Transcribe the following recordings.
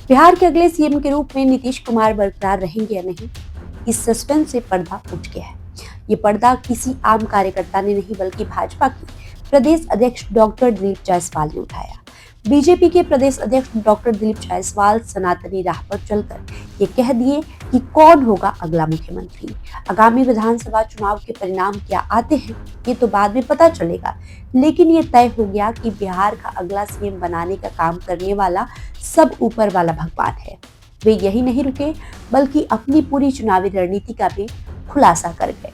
बिहार के अगले सीएम के रूप में नीतीश कुमार बरकरार रहेंगे या नहीं, इस सस्पेंस से पर्दा उठ गया है। ये पर्दा किसी आम कार्यकर्ता ने नहीं बल्कि भाजपा के प्रदेश अध्यक्ष डॉक्टर दिलीप जायसवाल ने उठाया। बीजेपी के प्रदेश अध्यक्ष डॉक्टर दिलीप जायसवाल सनातनी राह पर चलकर ये कह दिए कि कौन होगा अगला मुख्यमंत्री। आगामी विधानसभा चुनाव के परिणाम क्या आते हैं ये तो बाद में पता चलेगा, लेकिन ये तय हो गया कि बिहार का अगला सीएम बनाने का काम करने वाला सब ऊपर वाला भगवान है। वे यही नहीं रुके बल्कि अपनी पूरी चुनावी रणनीति का भी खुलासा कर गए।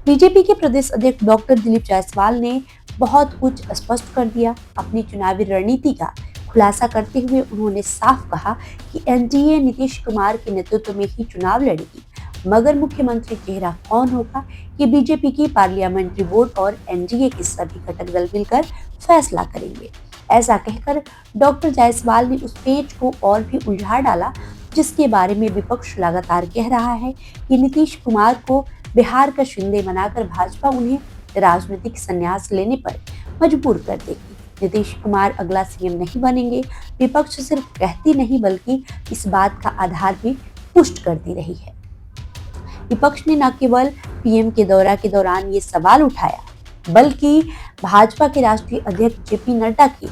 बीजेपी के प्रदेश अध्यक्ष डॉक्टर दिलीप जायसवाल ने बहुत कुछ स्पष्ट कर दिया। अपनी चुनावी रणनीति का खुलासा करते हुए उन्होंने साफ कहा कि एनडीए नीतीश कुमार के नेतृत्व में ही चुनाव लड़ेगी, मगर मुख्यमंत्री चेहरा कौन होगा ये बीजेपी की पार्लियामेंट्री बोर्ड और एनडीए के सभी घटक दल मिलकर फैसला करेंगे। ऐसा कहकर डॉक्टर जायसवाल ने उस पेच को और भी उलझा डाला जिसके बारे में विपक्ष लगातार कह रहा है कि नीतीश कुमार को बिहार का शिंदे बनाकर भाजपा उन्हें राजनीतिक संन्यास लेने पर मजबूर कर देगी। नीतीश कुमार अगला सीएम नहीं बनेंगे। विपक्ष सिर्फ कहती नहीं बल्कि इस बात का आधार भी पुष्ट करती रही है। विपक्ष ने न केवल पीएम के दौरा के दौरान ये सवाल उठाया बल्कि भाजपा के राष्ट्रीय अध्यक्ष जेपी नड्डा के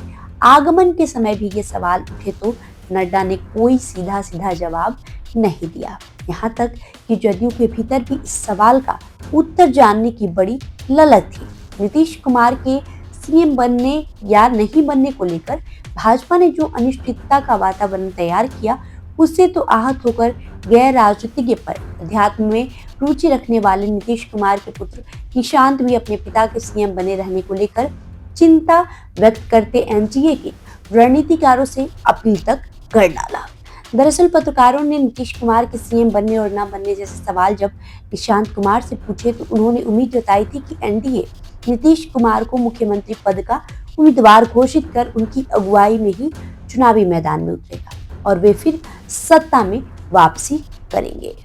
आगमन के समय भी ये सवाल उठे तो नड्डा ने कोई सीधा सीधा जवाब नहीं दिया। यहाँ तक कि जदयू के भीतर भी इस सवाल का उत्तर जानने की बड़ी ललक थी। नीतीश कुमार के सीएम बनने या नहीं बनने को लेकर भाजपा ने जो अनिश्चितता का वातावरण तैयार किया उससे तो आहत होकर गैर राजनीतिज्ञ पर अध्यात्म में रुचि रखने वाले नीतीश कुमार के पुत्र निशांत भी अपने पिता के सीएम बने रहने को लेकर चिंता व्यक्त करते एनडीए के रणनीतिकारों से अपील तक कर डाला। दरअसल पत्रकारों ने नीतीश कुमार के सीएम बनने और न बनने जैसे सवाल जब निशांत कुमार से पूछे तो उन्होंने उम्मीद जताई थी कि एनडीए नीतीश कुमार को मुख्यमंत्री पद का उम्मीदवार घोषित कर उनकी अगुवाई में ही चुनावी मैदान में उतरेगा और वे फिर सत्ता में वापसी करेंगे।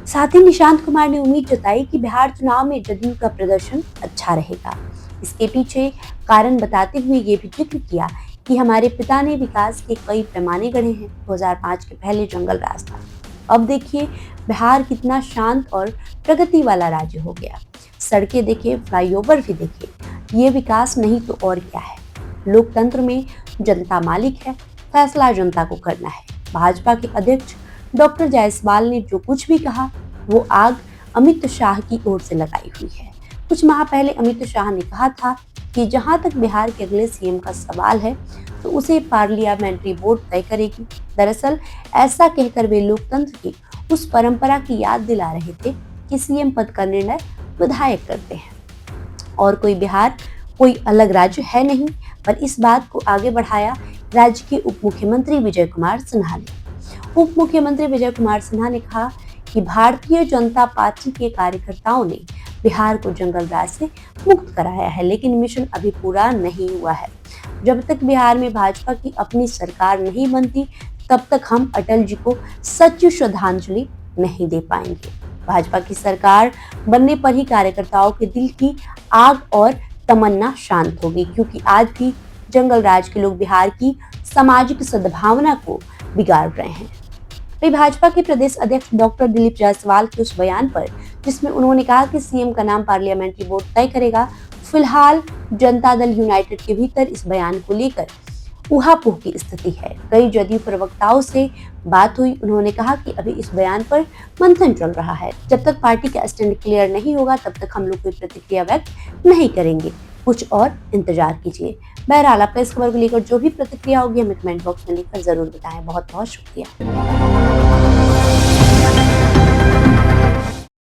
साथ ही निशांत कुमार ने उम्मीद जताई कि बिहार चुनाव में जदयू का प्रदर्शन अच्छा रहेगा। इसके पीछे कारण बताते हुए ये भी जिक्र किया कि हमारे पिता ने विकास के कई पैमाने गढ़े हैं। 2005 के पहले जंगल राज था, अब देखिए बिहार कितना शांत और प्रगति वाला राज्य हो गया। सड़कें देखे, फ्लाईओवर भी देखे, ये विकास नहीं तो और क्या है। लोकतंत्र में जनता मालिक है, फैसला जनता को करना है। भाजपा के अध्यक्ष डॉक्टर जायसवाल ने जो कुछ भी कहा वो आग अमित शाह की ओर से लगाई हुई है। कुछ माह पहले अमित शाह ने कहा था कि जहां तक बिहार के अगले सीएम का सवाल है तो उसे पार्लियामेंट्री बोर्ड तय करेगी। दरअसल ऐसा कहकर वे लोकतंत्र की उस परंपरा की याद दिला रहे थे कि सीएम पद का निर्णय विधायक करते हैं और बिहार कोई अलग राज्य है नहीं। पर इस बात को आगे बढ़ाया राज्य के उप मुख्यमंत्री विजय कुमार सिन्हा ने। उप मुख्यमंत्री विजय कुमार सिन्हा ने कहा कि भारतीय जनता पार्टी के कार्यकर्ताओं ने बिहार को जंगल राज से मुक्त कराया है, लेकिन मिशन अभी पूरा नहीं हुआ है। जब तक बिहार में भाजपा की अपनी सरकार नहीं बनती तब तक हम अटल जी को सच्ची श्रद्धांजलि नहीं दे पाएंगे। भाजपा की सरकार बनने पर ही कार्यकर्ताओं के दिल की आग और तमन्ना शांत होगी, क्योंकि आज भी जंगल राज के लोग बिहार की सामाजिक सद्भावना को बिगाड़ रहे हैं। भाजपा के प्रदेश अध्यक्ष डॉक्टर दिलीप जायसवाल के उस बयान पर जिसमें उन्होंने कहा कि सीएम का नाम पार्लियामेंट्री बोर्ड तय करेगा, फिलहाल जनता दल यूनाइटेड के भीतर इस बयान को लेकर ऊहापोह की स्थिति है। कई जदयू प्रवक्ताओं से बात हुई, उन्होंने कहा कि अभी इस बयान पर मंथन चल रहा है। जब तक पार्टी का स्टैंड क्लियर नहीं होगा तब तक हम लोग कोई प्रतिक्रिया व्यक्त नहीं करेंगे, कुछ और इंतजार कीजिए। बहरहाल आपका इस खबर को लेकर जो भी प्रतिक्रिया होगी हमें कमेंट बॉक्स में लिखकर जरूर बताएं। बहुत बहुत शुक्रिया।